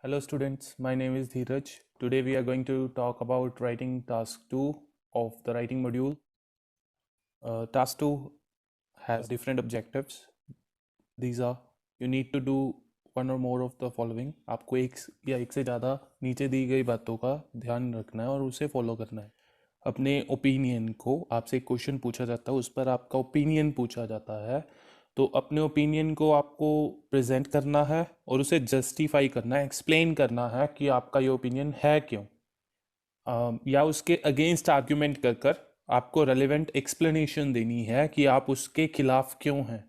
Hello students, my name is Dheeraj. Today we are going to talk about writing task 2 of the writing module. Task 2 has different objectives. These are you need to do one or more of the following. आपको एक से ज़्यादा नीचे दी गई बातों का ध्यान रखना है और उसे फॉलो करना है. अपने ओपिनियन को आपसे एक क्वेश्चन पूछा जाता है, उस पर आपका ओपिनियन पूछा जाता है, तो अपने ओपिनियन को आपको प्रेजेंट करना है और उसे जस्टिफाई करना है, एक्सप्लेन करना है कि आपका ये ओपिनियन है क्यों, या उसके अगेंस्ट आर्ग्यूमेंट कर कर आपको रेलेवेंट एक्सप्लेनेशन देनी है कि आप उसके खिलाफ क्यों हैं.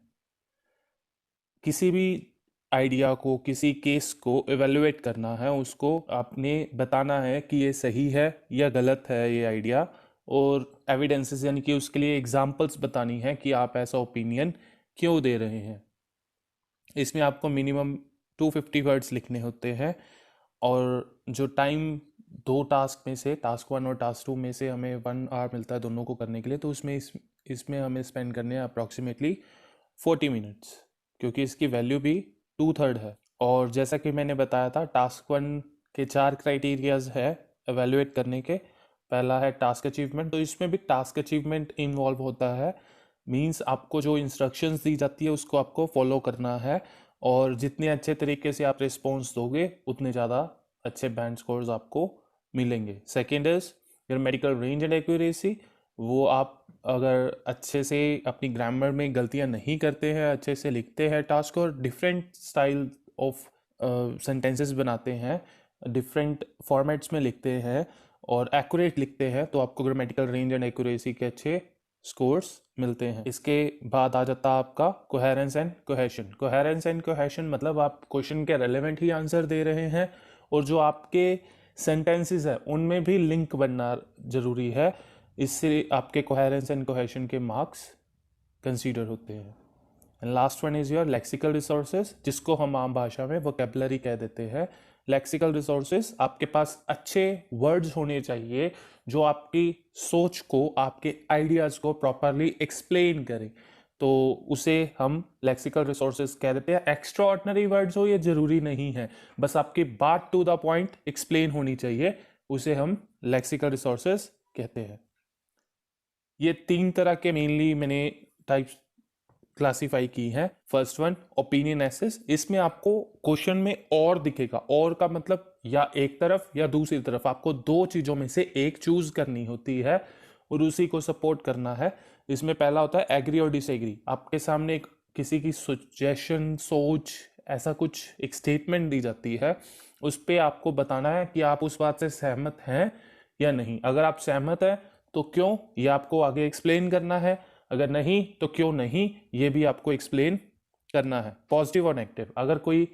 किसी भी आइडिया को, किसी केस को एवेलुएट करना है, उसको आपने बताना है कि ये सही है या गलत है ये आइडिया, और एविडेंसेस यानी कि उसके लिए एग्जांपल्स बतानी है कि आप ऐसा ओपिनियन क्यों दे रहे हैं. इसमें आपको मिनिमम 250 वर्ड्स लिखने होते हैं और जो टाइम दो टास्क में से, टास्क 1 और टास्क 2 में से हमें 1 आवर मिलता है दोनों को करने के लिए, तो इसमें हमें स्पेंड करने हैं अप्रॉक्सीमेटली 40 मिनट्स, क्योंकि इसकी वैल्यू भी 2/3 है. और जैसा कि मैंने बताया था, टास्क 1 के 4 क्राइटेरियाज है एवेलुएट करने के. पहला है टास्क अचीवमेंट, तो इसमें भी टास्क अचीवमेंट इन्वॉल्व होता है. मींस आपको जो इंस्ट्रक्शंस दी जाती है उसको आपको फॉलो करना है, और जितने अच्छे तरीके से आप रिस्पॉन्स दोगे उतने ज़्यादा अच्छे बैंड स्कोर्स आपको मिलेंगे. Second is your medical range and accuracy. वो आप अगर अच्छे से अपनी ग्रामर में गलतियां नहीं करते हैं, अच्छे से लिखते हैं टास्क और डिफरेंट स्टाइल ऑफ सेंटेंसेस बनाते हैं, डिफरेंट फॉर्मेट्स में लिखते हैं और एक्यूरेट लिखते हैं, तो आपको ग्रामेटिकल रेंज एंड एक्यूरेसी के अच्छे स्कोर्स मिलते हैं. इसके बाद आ जाता है आपका coherence and cohesion. Coherence and cohesion मतलब आप क्वेश्चन के रेलेवेंट ही आंसर दे रहे हैं और जो आपके सेंटेंसेस है उनमें भी लिंक बनना जरूरी है. इससे आपके कोहेरेंस एंड कोहेशन के मार्क्स कंसीडर होते हैं. And last one is your lexical resources, जिसको हम आम भाषा में वोकेबलरी कह देते हैं. लेक्सिकल रिसोर्सेज, आपके पास अच्छे वर्ड्स होने चाहिए जो आपकी सोच को, आपके आइडियाज़ को प्रॉपरली एक्सप्लेन करें, तो उसे हम लेक्सिकल रिसोर्सेज कह देते हैं. एक्स्ट्रा ऑर्डिनरी वर्ड्स हो ये ज़रूरी नहीं है, बस आपकी बात टू द पॉइंट एक्सप्लेन होनी चाहिए, उसे हम लेक्सिकल रिसोर्सेज कहते हैं. ये 3 तरह के मेनली मैंने टाइप्स क्लासीफाई की है. First one opinion essays. इसमें आपको क्वेश्चन में और दिखेगा, और का मतलब या एक तरफ या दूसरी तरफ, आपको दो चीजों में से एक चूज करनी होती है और उसी को सपोर्ट करना है. इसमें पहला होता है एग्री और डिसएग्री. आपके सामने एक किसी की सजेशन, सोच, ऐसा कुछ एक स्टेटमेंट दी जाती है, उस पर आपको बताना है कि आप उस बात से सहमत हैं या नहीं. अगर आप सहमत हैं तो क्यों, ये आपको आगे एक्सप्लेन करना है. अगर नहीं तो क्यों नहीं, ये भी आपको एक्सप्लेन करना है. पॉजिटिव और नेगेटिव, अगर कोई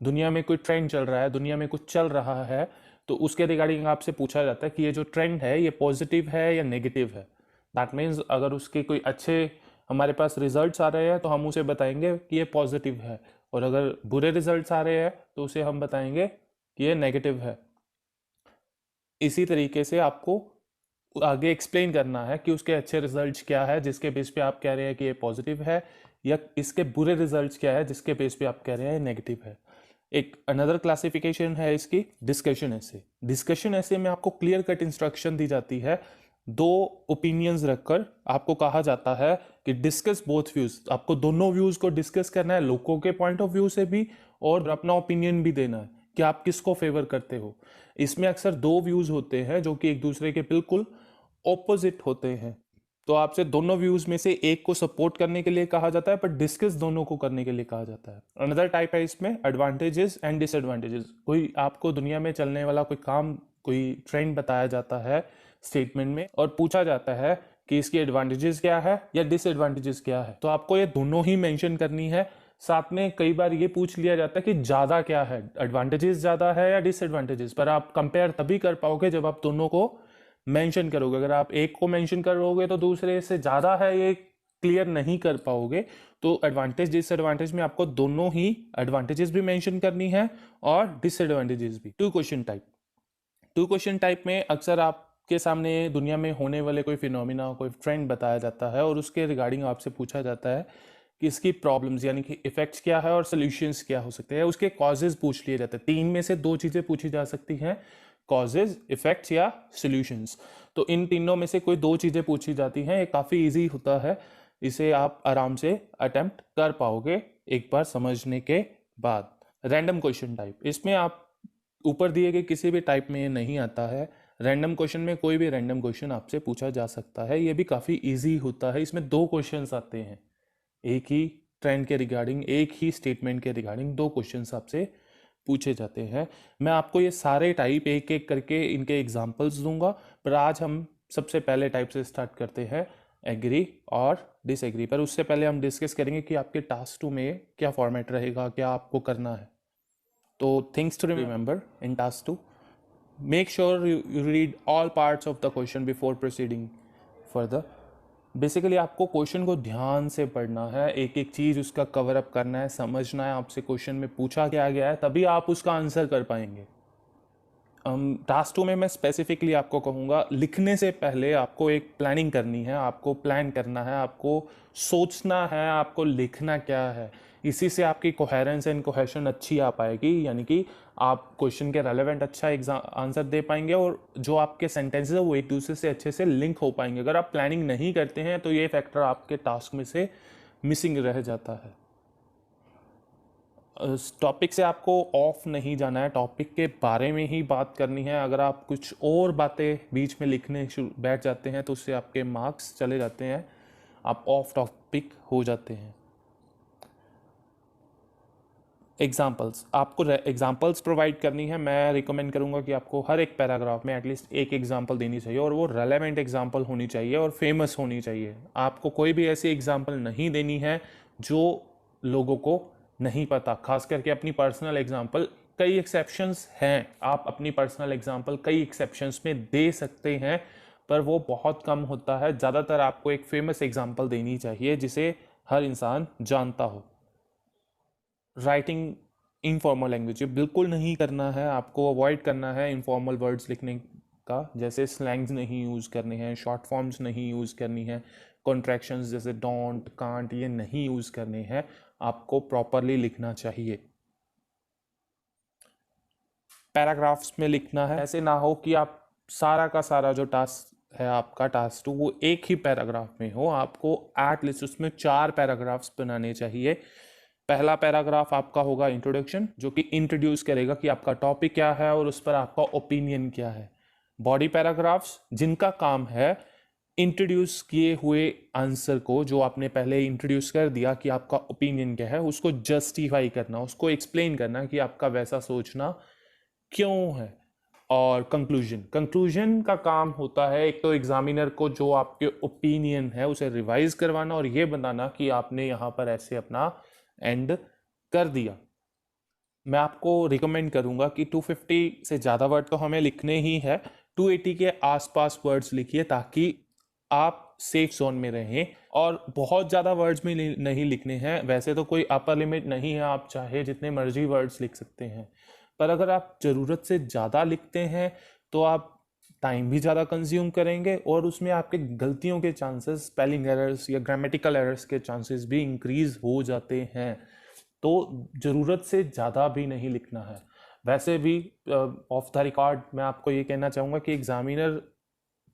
दुनिया में कोई ट्रेंड चल रहा है, दुनिया में कुछ चल रहा है, तो उसके रिगार्डिंग आपसे पूछा जाता है कि ये जो ट्रेंड है ये पॉजिटिव है या नेगेटिव है. दैट मीन्स अगर उसके कोई अच्छे हमारे पास रिजल्ट्स आ रहे हैं तो हम उसे बताएंगे कि ये पॉजिटिव है, और अगर बुरे रिजल्ट्स आ रहे हैं तो उसे हम बताएंगे कि ये नेगेटिव है. इसी तरीके से आपको आगे एक्सप्लेन करना है कि उसके अच्छे रिजल्ट्स क्या है जिसके बेस पे आप कह रहे हैं कि ये पॉजिटिव है, या इसके बुरे रिजल्ट्स क्या है जिसके बेस पे आप कह रहे हैं नेगेटिव है. एक अनदर क्लासिफिकेशन है इसकी डिस्कशन ऐसे. डिस्कशन ऐसे में आपको क्लियर कट इंस्ट्रक्शन दी जाती है. दो ओपिनियंस रखकर आपको कहा जाता है कि डिस्कस बोथ व्यूज. आपको दोनों व्यूज को डिस्कस करना है, लोगों के पॉइंट ऑफ व्यू से भी और अपना ओपिनियन भी देना है कि आप किसको फेवर करते हो. इसमें अक्सर दो व्यूज होते हैं जो कि एक दूसरे के बिल्कुल ऑपोजिट होते हैं, तो आपसे दोनों व्यूज में से एक को सपोर्ट करने के लिए कहा जाता है, पर डिस्कस दोनों को करने के लिए कहा जाता है. अनदर टाइप है इसमें एडवांटेजेस एंड डिसएडवांटेजेस. कोई आपको दुनिया में चलने वाला कोई काम, कोई ट्रेंड बताया जाता है स्टेटमेंट में और पूछा जाता है कि इसकी एडवांटेजेस क्या है या डिसएडवांटेजेस क्या है, तो आपको ये दोनों ही मेंशन करनी है. साथ में कई बार ये पूछ लिया जाता है कि ज़्यादा क्या है, एडवांटेजेस ज़्यादा है या डिसएडवांटेजेस, पर आप कंपेयर तभी कर पाओगे जब आप दोनों को मेंशन करोगे. अगर आप एक को मेंशन करोगे तो दूसरे से ज़्यादा है ये क्लियर नहीं कर पाओगे. तो एडवांटेज डिसएडवांटेज में आपको दोनों ही एडवांटेजेस भी मेंशन करनी है और डिसएडवांटेजेस भी. टू क्वेश्चन टाइप में अक्सर आपके सामने दुनिया में होने वाले कोई फिनोमिना, कोई ट्रेंड बताया जाता है और उसके रिगार्डिंग आपसे पूछा जाता है कि इसकी प्रॉब्लम्स यानी कि इफेक्ट्स क्या है और सोल्यूशंस क्या हो सकते हैं, उसके कॉजेज पूछ लिए जाते हैं। 3 में से 2 चीज़ें पूछी जा सकती हैं, कॉजेज, इफेक्ट्स या सोल्यूशंस। तो इन तीनों में से कोई 2 चीज़ें पूछी जाती हैं। ये काफ़ी ईजी होता है, इसे आप आराम से अटेम्प्ट कर पाओगे एक बार समझने के बाद। रैंडम क्वेश्चन टाइप, इसमें आप ऊपर दिए गए किसी भी टाइप में ये नहीं आता है। रैंडम क्वेश्चन में कोई भी रैंडम क्वेश्चन आपसे पूछा जा सकता है, ये भी काफ़ी इजी होता है। इसमें 2 क्वेश्चंस आते हैं, एक ही ट्रेंड के रिगार्डिंग, एक ही स्टेटमेंट के रिगार्डिंग 2 क्वेश्चंस आपसे पूछे जाते हैं। मैं आपको ये सारे टाइप एक एक करके इनके एग्जांपल्स दूंगा, पर आज हम सबसे पहले टाइप से स्टार्ट करते हैं, एग्री और डिसएग्री। पर उससे पहले हम डिस्कस करेंगे कि आपके टास्क 2 में क्या फॉर्मेट रहेगा, क्या आपको करना है। तो things to remember in task 2, make sure you read all parts of the question before proceeding further. Basically आपको क्वेश्चन को ध्यान से पढ़ना है, एक एक चीज़ उसका कवर अप करना है, समझना है आपसे क्वेश्चन में पूछा क्या गया है, तभी आप उसका आंसर कर पाएंगे। टास्क 2 में मैं स्पेसिफिकली आपको कहूँगा, लिखने से पहले आपको एक प्लानिंग करनी है, आपको प्लान करना है, आपको सोचना है आपको लिखना क्या है। इसी से आपकी कोहेरेंस एंड कोहेशन अच्छी आ पाएगी, यानी कि आप क्वेश्चन के रेलेवेंट अच्छा आंसर दे पाएंगे और जो आपके सेंटेंसेस है वो एक दूसरे से अच्छे से लिंक हो पाएंगे। अगर आप प्लानिंग नहीं करते हैं तो ये फैक्टर आपके टास्क में से मिसिंग रह जाता है। टॉपिक से आपको ऑफ नहीं जाना है, टॉपिक के बारे में ही बात करनी है। अगर आप कुछ और बातें बीच में लिखने बैठ जाते हैं तो उससे आपके मार्क्स चले जाते हैं, आप ऑफ टॉपिक हो जाते हैं। एग्जाम्पल्स, आपको एग्जाम्पल्स प्रोवाइड करनी है। मैं रिकमेंड करूंगा कि आपको हर एक पैराग्राफ में एटलीस्ट एक एग्जाम्पल देनी चाहिए और वो रेलेवेंट एग्जाम्पल होनी चाहिए और फेमस होनी चाहिए। आपको कोई भी ऐसी एग्जाम्पल नहीं देनी है जो लोगों को नहीं पता, खास करके अपनी पर्सनल एग्जाम्पल। कई एक्सेप्शंस हैं, आप अपनी पर्सनल एग्जाम्पल कई एक्सेप्शंस में दे सकते हैं, पर वो बहुत कम होता है। ज़्यादातर आपको एक फेमस एग्जाम्पल देनी चाहिए जिसे हर इंसान जानता हो। राइटिंग इनफॉर्मल लैंग्वेज बिल्कुल नहीं करना है, आपको अवॉइड करना है इनफॉर्मल वर्ड्स लिखने का। जैसे स्लैंग्स नहीं यूज़ करने हैं, शॉर्ट फॉर्म्स नहीं यूज़ करनी है, कॉन्ट्रैक्शंस जैसे डोंट, कांट, ये नहीं यूज़ करने हैं। आपको प्रॉपरली लिखना चाहिए। पैराग्राफ्स में लिखना है, ऐसे ना हो कि आप सारा का सारा जो टास्क है आपका टास्क 2 वो एक ही पैराग्राफ में हो। आपको एटलीस्ट उसमें 4 पैराग्राफ्स बनाने चाहिए। पहला पैराग्राफ आपका होगा इंट्रोडक्शन, जो कि इंट्रोड्यूस करेगा कि आपका टॉपिक क्या है और उस पर आपका ओपिनियन क्या है। बॉडी पैराग्राफ्स जिनका काम है इंट्रोड्यूस किए हुए आंसर को, जो आपने पहले इंट्रोड्यूस कर दिया कि आपका ओपिनियन क्या है, उसको जस्टिफाई करना, उसको एक्सप्लेन करना कि आपका वैसा सोचना क्यों है। और कंक्लूजन का काम होता है एक तो एग्जामिनर को जो आपके ओपिनियन है उसे रिवाइज करवाना और ये बताना कि आपने यहाँ पर ऐसे अपना एंड कर दिया। मैं आपको रिकमेंड करूंगा कि 250 से ज़्यादा वर्ड तो हमें लिखने ही है, 280 के आसपास वर्ड्स लिखिए ताकि आप सेफ जोन में रहें। और बहुत ज़्यादा वर्ड्स में नहीं लिखने हैं, वैसे तो कोई अपर लिमिट नहीं है, आप चाहे जितने मर्जी वर्ड्स लिख सकते हैं, पर अगर आप ज़रूरत से ज़्यादा लिखते हैं तो आप टाइम भी ज़्यादा कंज्यूम करेंगे और उसमें आपके गलतियों के चांसेस, स्पेलिंग एरर्स या ग्रामेटिकल एरर्स के चांसेस भी इंक्रीज हो जाते हैं। तो ज़रूरत से ज़्यादा भी नहीं लिखना है। वैसे भी ऑफ द रिकॉर्ड मैं आपको ये कहना चाहूँगा कि एग्जामिनर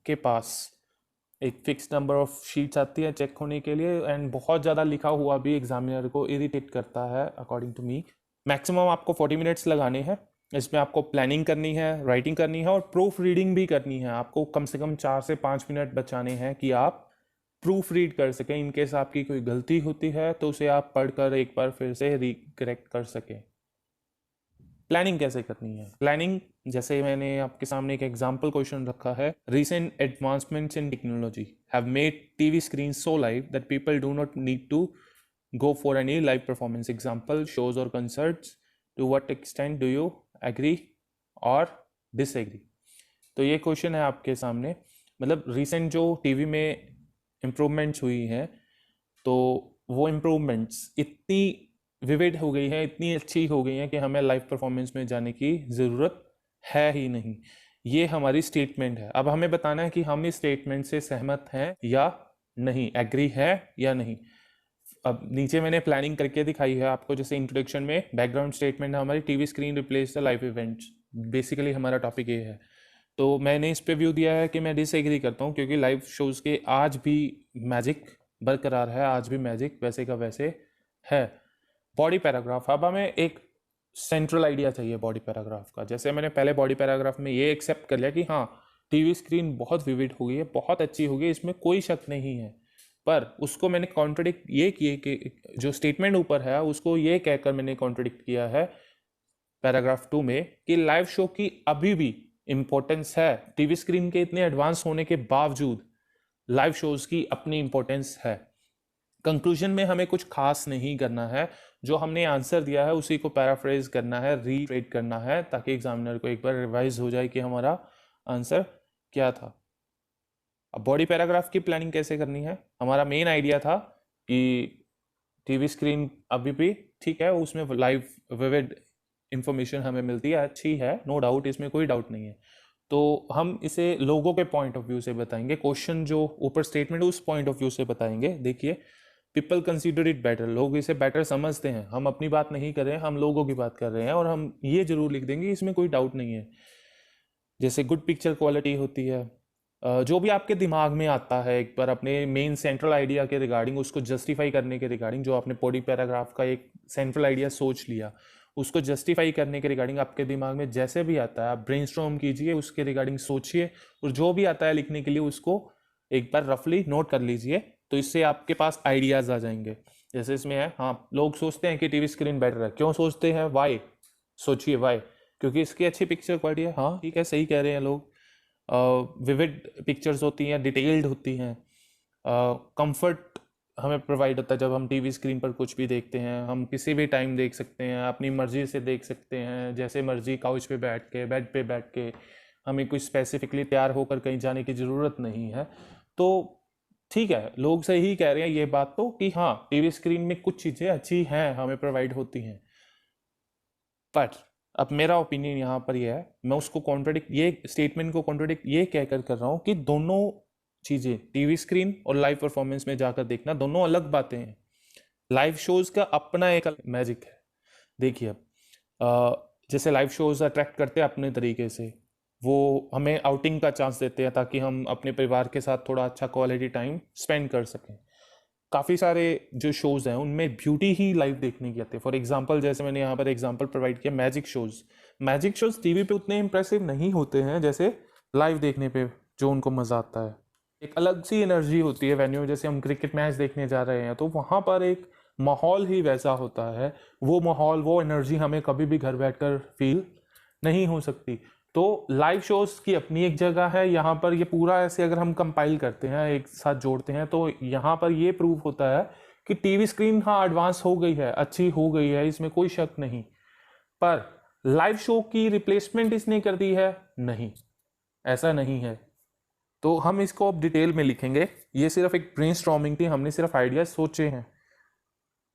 के पास एक फिक्स नंबर ऑफ शीट्स आती है चेक होने के लिए, एंड बहुत ज़्यादा लिखा हुआ भी एग्जामिनर को इरिटेट करता है अकॉर्डिंग टू मी। मैक्सिमम आपको 40 मिनट्स लगाने हैं। इसमें आपको प्लानिंग करनी है, राइटिंग करनी है और प्रूफ रीडिंग भी करनी है। आपको कम से कम 4 से 5 मिनट बचाने हैं कि आप प्रूफ रीड कर सकें। इनकेस आपकी कोई गलती होती है तो उसे आप पढ़कर एक बार फिर से रिकरेक्ट कर सकें। प्लानिंग कैसे करनी है? प्लानिंग, जैसे मैंने आपके सामने एक एग्जाम्पल क्वेश्चन रखा है, recent advancements in technology have made TV screen so live that people do not need to go for any live performance, example shows or concerts. To what extent do you agree or disagree? तो ये question है आपके सामने। मतलब recent जो TV में improvements हुई हैं, तो वो इम्प्रूवमेंट्स इतनी विविड हो गई हैं, इतनी अच्छी हो गई हैं कि हमें लाइव परफॉर्मेंस में जाने की ज़रूरत है ही नहीं। ये हमारी स्टेटमेंट है। अब हमें बताना है कि हम इस स्टेटमेंट से सहमत हैं या नहीं, एग्री है या नहीं। अब नीचे मैंने प्लानिंग करके दिखाई है आपको, जैसे इंट्रोडक्शन में बैकग्राउंड स्टेटमेंट हमारी TV screen replace the live events, basically हमारा टॉपिक ये है। तो मैंने इस पे व्यू दिया है कि मैं डिसएग्री करता हूँ, क्योंकि लाइव शोज़ के आज भी मैजिक बरकरार है, आज भी मैजिक वैसे का वैसे है। बॉडी पैराग्राफ, अब हमें एक सेंट्रल आइडिया चाहिए बॉडी पैराग्राफ का। जैसे मैंने पहले बॉडी पैराग्राफ में ये एक्सेप्ट कर लिया कि हाँ टीवी स्क्रीन बहुत विविड हो गई है, बहुत अच्छी हो गई, इसमें कोई शक नहीं है, पर उसको मैंने कॉन्ट्रडिक्ट ये किए कि जो स्टेटमेंट ऊपर है उसको ये कहकर मैंने कॉन्ट्रडिक्ट किया है पैराग्राफ 2 में कि लाइव शो की अभी भी इंपॉर्टेंस है। टीवी स्क्रीन के इतने एडवांस होने के बावजूद लाइव शोज की अपनी इंपॉर्टेंस है। कंक्लूजन में हमें कुछ खास नहीं करना है, जो हमने आंसर दिया है उसी को पैराफ्रेज करना है, रीट्रेट करना है, ताकि एग्जामिनर को एक बार रिवाइज हो जाए कि हमारा आंसर क्या था। अब बॉडी पैराग्राफ की प्लानिंग कैसे करनी है, हमारा मेन आइडिया था कि टीवी स्क्रीन अभी भी ठीक है, उसमें लाइव विविड इंफॉर्मेशन हमें मिलती है, अच्छी है, नो डाउट, इसमें कोई डाउट नहीं है। तो हम इसे लोगों के पॉइंट ऑफ व्यू से बताएंगे, क्वेश्चन जो ऊपर स्टेटमेंट उस पॉइंट ऑफ व्यू से बताएंगे। देखिए, पीपल कंसीडर इट बेटर, लोग इसे बेटर समझते हैं। हम अपनी बात नहीं कर रहे हैं, हम लोगों की बात कर रहे हैं, और हम ये जरूर लिख देंगे इसमें कोई डाउट नहीं है। जैसे गुड पिक्चर क्वालिटी होती है, जो भी आपके दिमाग में आता है एक बार अपने मेन सेंट्रल आइडिया के रिगार्डिंग, उसको जस्टिफाई करने के रिगार्डिंग, जो आपने बॉडी पैराग्राफ का एक सेंट्रल आइडिया सोच लिया, उसको जस्टिफाई करने के रिगार्डिंग आपके दिमाग में जैसे भी आता है आप ब्रेनस्टॉर्म कीजिए, उसके रिगार्डिंग सोचिए, और जो भी आता है लिखने के लिए उसको एक बार रफली नोट कर लीजिए, तो इससे आपके पास आइडियाज़ आ जाएंगे। जैसे इसमें है, हाँ लोग सोचते हैं कि टीवी स्क्रीन बेटर है, क्यों सोचते हैं, वाई, सोचिए वाई, क्योंकि इसकी अच्छी पिक्चर क्वालिटी है। हाँ ठीक है, सही कह रहे हैं लोग, विविड पिक्चर्स होती हैं, डिटेल्ड होती हैं, कंफर्ट हमें प्रोवाइड होता है जब हम टीवी स्क्रीन पर कुछ भी देखते हैं। हम किसी भी टाइम देख सकते हैं, अपनी मर्जी से देख सकते हैं, जैसे मर्जी, काउच पे बैठ के, बेड पे बैठ के, हमें कुछ स्पेसिफिकली तैयार होकर कहीं जाने की ज़रूरत नहीं है। तो ठीक है, लोग सही कह रहे हैं ये बात तो, कि हाँ टीवी स्क्रीन में कुछ चीज़ें अच्छी हैं, हमें प्रोवाइड होती हैं। बट अब मेरा ओपिनियन यहाँ पर यह है, मैं उसको कॉन्ट्रडिक्ट, ये स्टेटमेंट को कॉन्ट्रडिक्ट ये कहकर कर रहा हूँ कि दोनों चीज़ें, टीवी स्क्रीन और लाइव परफॉर्मेंस में जाकर देखना, दोनों अलग बातें हैं। लाइव शोज़ का अपना एक मैजिक है। देखिए, जैसे लाइव शोज़ अट्रैक्ट करते हैं अपने तरीके से, वो हमें आउटिंग का चांस देते हैं ताकि हम अपने परिवार के साथ थोड़ा अच्छा क्वालिटी टाइम स्पेंड कर सकें। काफ़ी सारे जो शोज़ हैं उनमें ब्यूटी ही लाइव देखने की आती है। फॉर एग्जांपल, जैसे मैंने यहाँ पर एग्जांपल प्रोवाइड किया, magic shows. Magic shows TV पे उतने इंप्रेसिव नहीं होते हैं जैसे लाइव देखने पे जो उनको मज़ा आता है। एक अलग सी एनर्जी होती है वेन्यू में, जैसे हम क्रिकेट मैच देखने जा रहे हैं तो वहाँ पर एक माहौल ही वैसा होता है, वो माहौल, वो एनर्जी हमें कभी भी घर बैठकर फील नहीं हो सकती। तो लाइव शोज़ की अपनी एक जगह है, यहाँ पर ये पूरा ऐसे अगर हम कंपाइल करते हैं, एक साथ जोड़ते हैं, तो यहाँ पर ये प्रूव होता है कि टीवी स्क्रीन हाँ एडवांस हो गई है, अच्छी हो गई है, इसमें कोई शक नहीं, पर लाइव शो की रिप्लेसमेंट इसने कर दी है, नहीं, ऐसा नहीं है। तो हम इसको अब डिटेल में लिखेंगे, ये सिर्फ एक ब्रेनस्टॉर्मिंग थी, हमने सिर्फ आइडियाज सोचे हैं।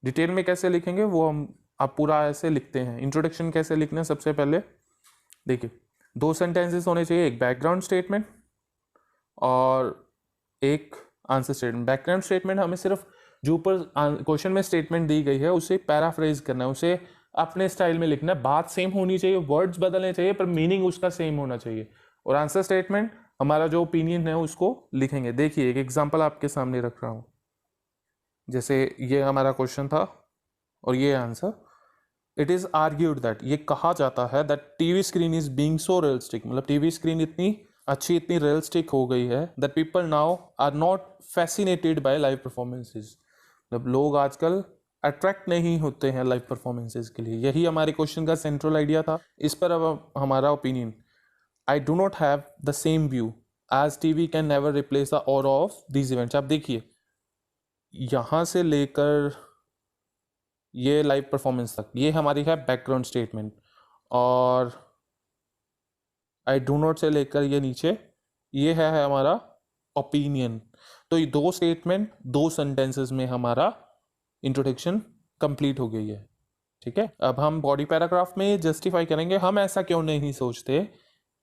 डिटेल में कैसे लिखेंगे वो हम आप पूरा ऐसे लिखते हैं। इंट्रोडक्शन कैसे लिखना है, सबसे पहले देखिए, 2 सेंटेंसेस होने चाहिए, एक बैकग्राउंड स्टेटमेंट और एक आंसर स्टेटमेंट। बैकग्राउंड स्टेटमेंट हमें सिर्फ जो ऊपर क्वेश्चन में स्टेटमेंट दी गई है उसे पैराफ्रेज करना है, उसे अपने स्टाइल में लिखना है, बात सेम होनी चाहिए, वर्ड्स बदलने चाहिए, पर मीनिंग उसका सेम होना चाहिए। और आंसर स्टेटमेंट हमारा जो ओपिनियन है उसको लिखेंगे। देखिए, एक एग्जांपल आपके सामने रख रहा हूँ, जैसे ये हमारा क्वेश्चन था और ये answer. It is argued that, ये कहा जाता है that TV screen is being so realistic, मतलब टीवी स्क्रीन इतनी अच्छी, इतनी रियलिस्टिक हो गई है that people now are not fascinated by live performances, मतलब लोग आजकल अट्रैक्ट नहीं होते हैं लाइव परफॉर्मेंसेज के लिए। यही हमारे क्वेश्चन का सेंट्रल आइडिया था। इस पर अब हमारा opinion, I do not have the same view as TV can never replace the aura of these events। आप देखिए, यहाँ से लेकर ये लाइव परफॉर्मेंस तक ये हमारी है बैकग्राउंड स्टेटमेंट, और आई डू नॉट से लेकर ये नीचे ये है हमारा ओपिनियन। तो ये 2 स्टेटमेंट 2 सेंटेंसेस में हमारा इंट्रोडक्शन कंप्लीट हो गई है। ठीक है, अब हम बॉडी पैराग्राफ में जस्टिफाई करेंगे हम ऐसा क्यों नहीं सोचते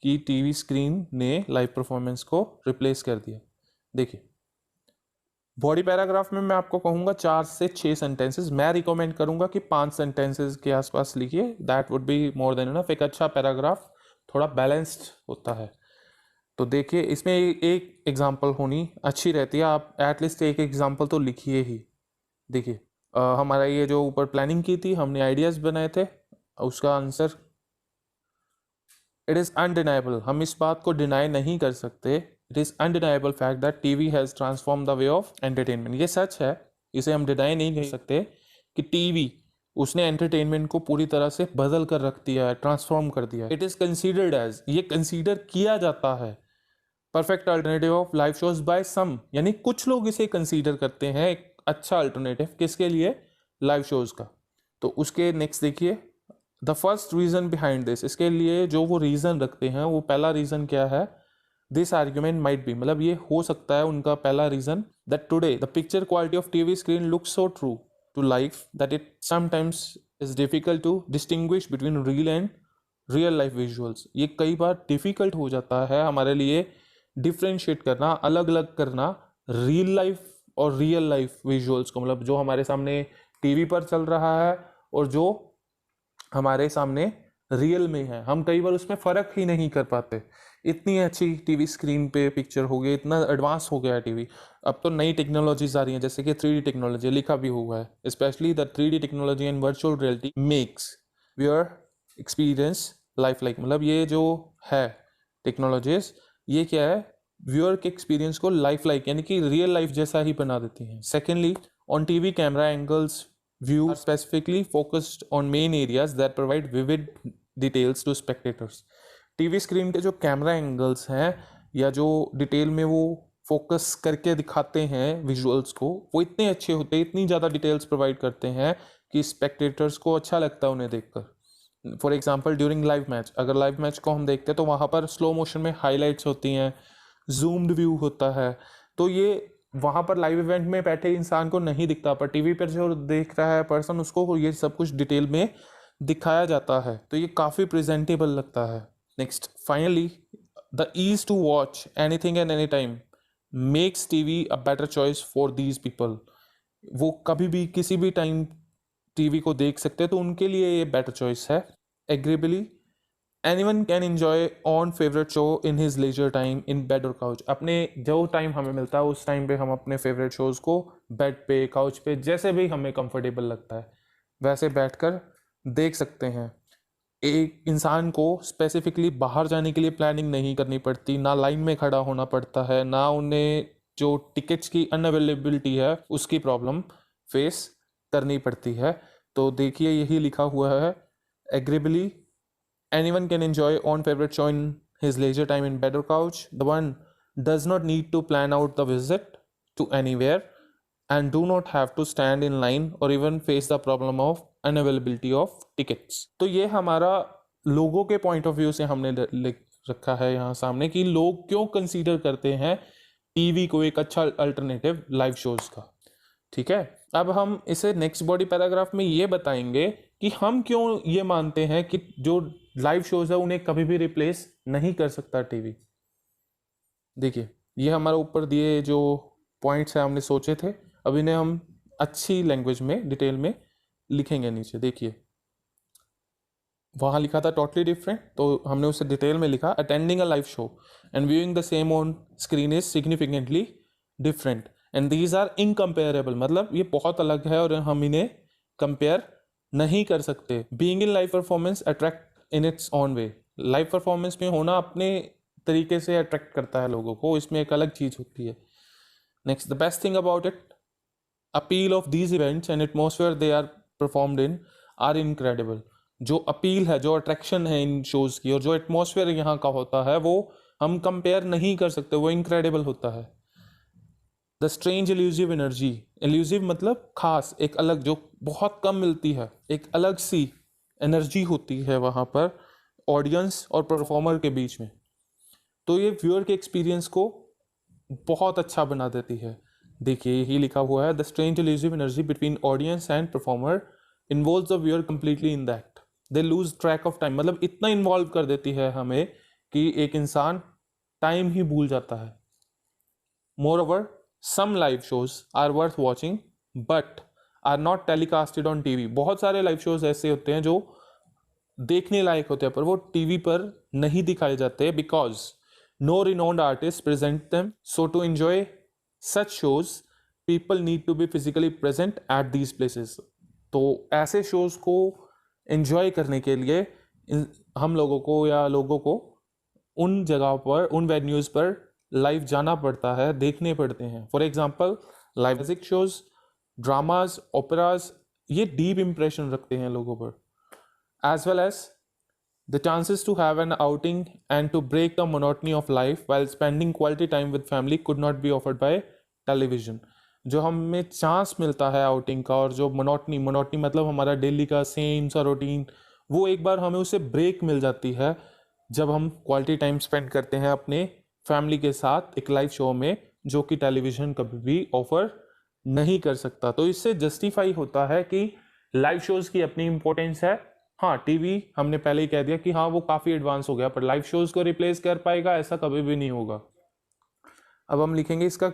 कि टीवी स्क्रीन ने लाइव परफॉर्मेंस को रिप्लेस कर दिया। देखिए, बॉडी पैराग्राफ में मैं आपको कहूँगा 4 से 6 सेंटेंसेस, मैं रिकमेंड करूँगा कि 5 सेंटेंसेस के आसपास लिखिए, that would be more than enough. एक अच्छा पैराग्राफ थोड़ा बैलेंस्ड होता है। तो देखिए इसमें एक एग्जांपल होनी अच्छी रहती है, आप एटलीस्ट एक एग्जांपल तो लिखिए ही। देखिए हमारा ये जो ऊपर प्लानिंग की थी, हमने आइडियाज बनाए थे, उसका आंसर इट इज़ अनडिनाइबल, हम इस बात को डिनाई नहीं कर सकते, it is undeniable fact that TV has transform the way of entertainment. ये सच है, इसे हम डिनाई नहीं कर सकते कि टीवी उसने एंटरटेनमेंट को पूरी तरह से बदल कर रख दिया है, ट्रांसफॉर्म कर दिया है। इट इज़ कंसीडर्ड एज, ये कंसीडर किया जाता है perfect alternative of live shows by some, यानी कुछ लोग इसे कंसीडर करते हैं एक अच्छा अल्टरनेटिव, किसके लिए? लाइव शोज का। तो उसके नेक्स्ट देखिए, the first reason behind this, इसके लिए जो वो रीजन रखते हैं, वो पहला रीजन क्या है? दिस आर्ग्यूमेंट माइट बी, मतलब ये हो सकता है उनका पहला reason, that today the picture quality of TV screen looks so true to life that it sometimes is difficult to distinguish between real and real life visuals. ये कई बार difficult हो जाता है हमारे लिए डिफ्रेंशिएट करना, अलग अलग करना रियल लाइफ और रियल लाइफ विजुअल्स को, मतलब जो हमारे सामने टीवी पर चल रहा है और जो हमारे सामने रियल में है, हम कई बार उसमें फ़र्क ही नहीं कर पाते। इतनी अच्छी टीवी स्क्रीन पे पिक्चर हो गई, इतना एडवांस हो गया है टीवी। अब तो नई टेक्नोलॉजीज आ रही हैं, जैसे कि 3D टेक्नोलॉजी, लिखा भी हुआ है, specially the 3D technology and virtual reality makes your experience life like, मतलब ये जो है टेक्नोलॉजीज, ये क्या है? व्यूअर के एक्सपीरियंस को लाइफ लाइक यानी कि रियल लाइफ जैसा ही बना देती हैं। Secondly, on TV camera angles view are specifically focused on main areas that provide vivid details to spectators। TV screen के जो कैमरा एंगल्स हैं या जो डिटेल में वो फोकस करके दिखाते हैं विजुअल्स को, वो इतने अच्छे होते हैं, इतनी ज़्यादा डिटेल्स प्रोवाइड करते हैं कि स्पेक्टेटर्स को अच्छा लगता है उन्हें देखकर। For example during live match, अगर लाइव मैच को हम देखते हैं तो वहाँ पर स्लो मोशन में हाईलाइट्स होती हैं, जूम्ड व्यू होता है, तो ये वहाँ पर लाइव इवेंट में बैठे इंसान को नहीं दिखता, पर टीवी पर जो देख रहा है पर्सन, उसको ये सब कुछ डिटेल में दिखाया जाता है, तो ये काफ़ी प्रेजेंटेबल लगता है। Next, finally, the ease to watch anything and any time makes TV a better choice for these people. वो कभी भी किसी भी टाइम टीवी को देख सकते हैं, तो उनके लिए ये बेटर चॉइस है। Agreeably, anyone can enjoy on favourite show in his leisure time in bed और काउच। अपने जो टाइम हमें मिलता है उस टाइम पे हम अपने फेवरेट शोज को बेड पे, काउच पे, जैसे भी हमें कंफर्टेबल लगता है वैसे बैठकर देख सकते हैं। एक इंसान को स्पेसिफिकली बाहर जाने के लिए प्लानिंग नहीं करनी पड़ती, ना लाइन में खड़ा होना पड़ता है, ना उन्हें जो टिकट्स की अनअवेलेबिलिटी है उसकी प्रॉब्लम फेस करनी पड़ती है। तो देखिए यही लिखा हुआ है, एग्रीबली anyone can enjoy on favorite show in his leisure time in bed or couch. The one does not need to plan out the visit to anywhere and do not have to stand in line or even face the problem of unavailability of tickets। तो ये हमारा लोगों के point of view से हमने लिख रखा है यहाँ सामने कि लोग क्यों कंसीडर करते हैं टीवी को एक अच्छा अल्टरनेटिव लाइव शोज का। ठीक है, अब हम इसे नेक्स्ट बॉडी पैराग्राफ में ये बताएंगे कि हम क्यों ये मानते हैं कि जो लाइव शोज है उन्हें कभी भी रिप्लेस नहीं कर सकता टीवी। देखिए ये हमारे ऊपर दिए जो पॉइंट्स हैं हमने सोचे थे, अब इन्हें हम अच्छी लैंग्वेज में डिटेल में लिखेंगे। नीचे देखिए वहाँ लिखा था टोटली डिफरेंट, तो हमने उसे डिटेल में लिखा, attending a live show and viewing the same on screen is significantly different and these are incomparable, मतलब ये बहुत अलग है और हम इन्हें कंपेयर नहीं कर सकते। Being in live performance attract in its on way, live performance में होना अपने तरीके से अट्रैक्ट करता है लोगों को, इसमें एक अलग चीज़ होती है। Next, the best thing about it, appeal of these events and atmosphere they are performed in are incredible. जो अपील है, जो अट्रैक्शन है इन शोज़ की और जो एटमॉस्फेयर यहाँ का होता है वो हम कंपेयर नहीं कर सकते, वो इनक्रेडिबल होता है। The strange elusive energy, elusive मतलब खास, एक अलग, जो बहुत कम मिलती है, एक अलग सी एनर्जी होती है वहाँ पर ऑडियंस और परफॉर्मर के बीच में, तो ये व्यूअर के एक्सपीरियंस को बहुत अच्छा बना देती है। देखिए यही लिखा हुआ है, the strange elusive energy between audience and performer involves the viewer completely in that, they lose track of time, मतलब इतना इन्वॉल्व कर देती है हमें कि एक इंसान टाइम ही भूल जाता है। Moreover some live shows are worth watching but are not telecasted on TV. बहुत सारे लाइव शोज ऐसे होते हैं जो देखने लायक होते हैं पर वो टीवी पर नहीं दिखाए जाते because no renowned artist present them. So to enjoy such shows people need to be physically present at these places. तो ऐसे शोज को एंजॉय करने के लिए हम लोगों को या लोगों को उन जगह पर, उन वेन्यूज पर लाइव जाना पड़ता है, देखने पड़ते हैं। For example live music shows, dramas, operas, ये डीप इंप्रेशन रखते हैं लोगों पर। as well as the chances to have an outing and to break the monotony of life while spending quality time with family could not be offered by television। जो हमें chance मिलता है outing का और जो मोनोटनी मतलब हमारा daily का सेम सा रूटीन, वो एक बार हमें उसे ब्रेक मिल जाती है जब हम क्वालिटी टाइम स्पेंड करते हैं अपने फैमिली के साथ एक लाइव शो में, जो कि टेलीविजन कभी भी ऑफर नहीं कर सकता। तो इससे जस्टिफाई होता है कि लाइव शोज की अपनी इंपॉर्टेंस है। हाँ, टीवी हमने पहले ही कह दिया कि हाँ वो काफ़ी एडवांस हो गया, पर लाइव शोज़ को रिप्लेस कर पाएगा ऐसा कभी भी नहीं होगा। अब हम लिखेंगे इसका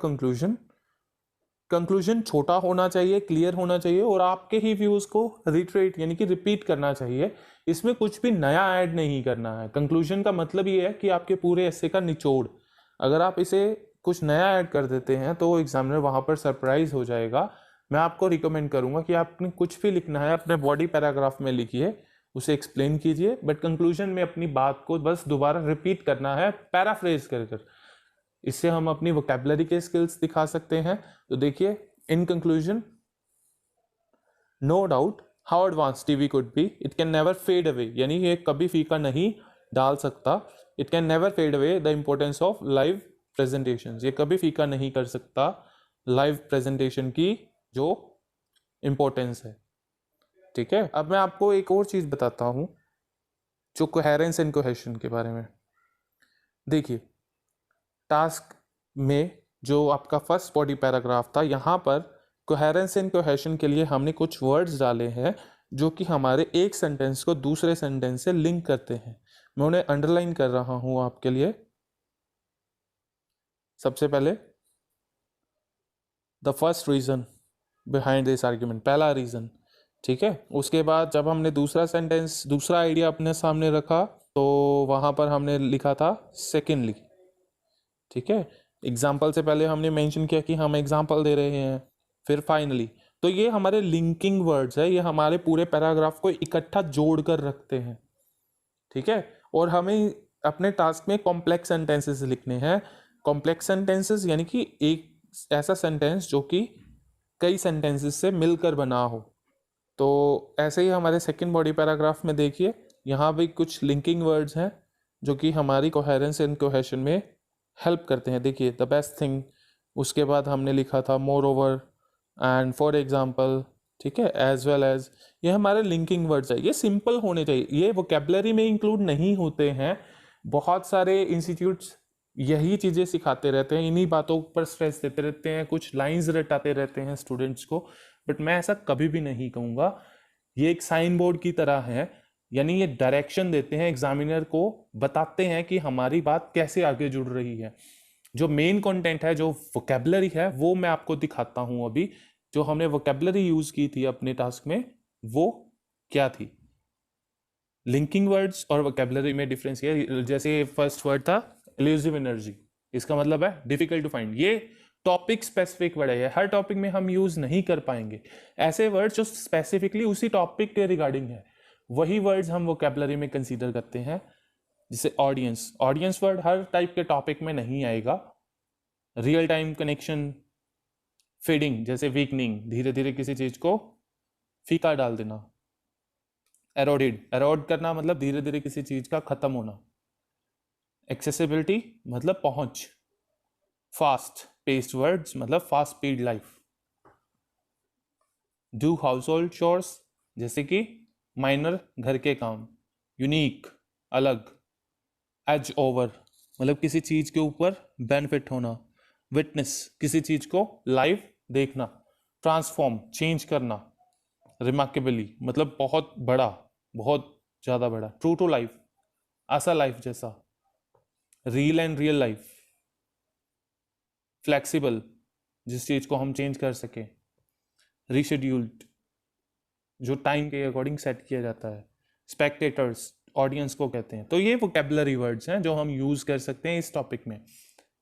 कंक्लूजन छोटा होना चाहिए, क्लियर होना चाहिए और आपके ही व्यूज़ को रिट्रेट यानी कि रिपीट करना चाहिए। इसमें कुछ भी नया ऐड नहीं करना है। कंक्लूजन का मतलब ये है कि आपके पूरे एस्से का निचोड़। अगर आप इसे कुछ नया ऐड कर देते हैं तो एग्जामिनर वहाँ पर सरप्राइज हो जाएगा। मैं आपको रिकमेंड करूँगा कि आपने कुछ भी लिखना है अपने बॉडी पैराग्राफ में लिखिए, उसे एक्सप्लेन कीजिए, बट कंक्लूजन में अपनी बात को बस दोबारा रिपीट करना है पैराफ्रेज कर। इससे हम अपनी वोकैबुलरी के स्किल्स दिखा सकते हैं। तो देखिए, in conclusion, no doubt how advance TV could be, it can never fade away, यानी ये कभी फीका नहीं डाल सकता। It can never fade away the importance of live presentations, ये कभी फीका नहीं कर सकता लाइव प्रेजेंटेशन की जो इम्पोर्टेंस है। ठीक है, अब मैं आपको एक और चीज़ बताता हूँ जो कोहेरेंस एंड कोहेशन के बारे में। देखिए, टास्क में जो आपका फर्स्ट बॉडी पैराग्राफ था, यहाँ पर कोहेरेंस एंड कोहेशन के लिए हमने कुछ वर्ड्स डाले हैं जो कि हमारे एक सेंटेंस को दूसरे सेंटेंस से लिंक करते हैं। मैं उन्हें अंडरलाइन कर रहा हूँ आपके लिए। सबसे पहले the first reason behind this argument, पहला रीज़न। ठीक है, उसके बाद जब हमने दूसरा सेंटेंस, दूसरा आइडिया अपने सामने रखा तो वहाँ पर हमने लिखा था सेकेंडली। ठीक है, एग्जाम्पल से पहले हमने मेंशन किया कि हम एग्जाम्पल दे रहे हैं, फिर फाइनली। तो ये हमारे लिंकिंग वर्ड्स है, ये हमारे पूरे पैराग्राफ को इकट्ठा जोड़ कर रखते हैं। ठीक है, और हमें अपने टास्क में कॉम्प्लेक्स सेंटेंसेस लिखने हैं। कॉम्प्लेक्स सेंटेंसेस यानी कि एक ऐसा सेंटेंस जो कि कई सेंटेंसेस से मिलकर बना हो। तो ऐसे ही हमारे सेकंड बॉडी पैराग्राफ में देखिए, यहाँ भी कुछ लिंकिंग वर्ड्स हैं जो कि हमारी कोहेरेंस एंड कोहेशन में हेल्प करते हैं। देखिए, द बेस्ट थिंग, उसके बाद हमने लिखा था more over and for example. ठीक है, एज वेल एज, ये हमारे लिंकिंग वर्ड्स है। ये सिंपल होने चाहिए, ये वोकेबलरी में इंक्लूड नहीं होते हैं। बहुत सारे इंस्टीट्यूट्स यही चीज़ें सिखाते रहते हैं, इन्हीं बातों पर स्ट्रेस देते रहते हैं, कुछ लाइंस रटाते रहते हैं स्टूडेंट्स को, बट मैं ऐसा कभी भी नहीं कहूँगा। ये एक साइन बोर्ड की तरह है, यानी ये डायरेक्शन देते हैं, एग्जामिनर को बताते हैं कि हमारी बात कैसे आगे जुड़ रही है। जो मेन कंटेंट है, जो वोकेबलरी है, वो मैं आपको दिखाता हूँ अभी। जो हमने वोकेबलरी यूज की थी अपने टास्क में, वो क्या थी। लिंकिंग वर्ड्स और वोकेबलरी में डिफरेंस है। जैसे फर्स्ट वर्ड था एल्यूसिव एनर्जी, इसका मतलब है डिफिकल्ट टू फाइंड। ये टॉपिक स्पेसिफिक वर्ड है, हर टॉपिक में हम यूज नहीं कर पाएंगे। ऐसे वर्ड्स जो स्पेसिफिकली उसी टॉपिक के रिगार्डिंग है, वही वर्ड्स हम वोकेबलरी में कंसीडर करते हैं। जैसे ऑडियंस वर्ड हर टाइप के टॉपिक में नहीं आएगा। रियल टाइम कनेक्शन, फेडिंग जैसे वीकनिंग, धीरे धीरे किसी चीज को फीका डाल देना। एरोड करना मतलब धीरे धीरे किसी चीज का खत्म होना। एक्सेसिबिलिटी मतलब पहुंच। फास्ट पेस्ड वर्ड्स मतलब fast speed life. Do house hold chores जैसे कि माइनर घर के काम। यूनिक अलग। एज ओवर मतलब किसी चीज के ऊपर बेनिफिट होना। विटनेस किसी चीज को लाइव देखना। ट्रांसफॉर्म चेंज करना। रिमार्केबली मतलब बहुत बड़ा, बहुत ज्यादा बड़ा। ट्रू टू लाइफ ऐसा लाइफ जैसा। Real and real life. Flexible जिस चीज़ को हम चेंज कर सकें। रीशेड्यूल्ड, जो टाइम के अकॉर्डिंग सेट किया जाता है। स्पेक्टेटर्स, ऑडियंस को कहते हैं। तो ये वोकेबलरी वर्ड्स हैं जो हम यूज़ कर सकते हैं इस टॉपिक में।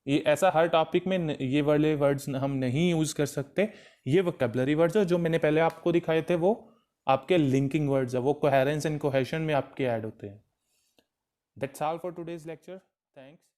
ये ऐसा हर टॉपिक में ये वाले वर्ड्स हम नहीं यूज़ कर सकते। ये वोकेबलरी वर्ड्स है जो मैंने पहले आपको दिखाए थे, वो आपके लिंकिंग वर्ड्स है, वो कोहेरेंस एंड कोहेशन में आपके ऐड होते हैं। That's all for today's lecture. Thanks.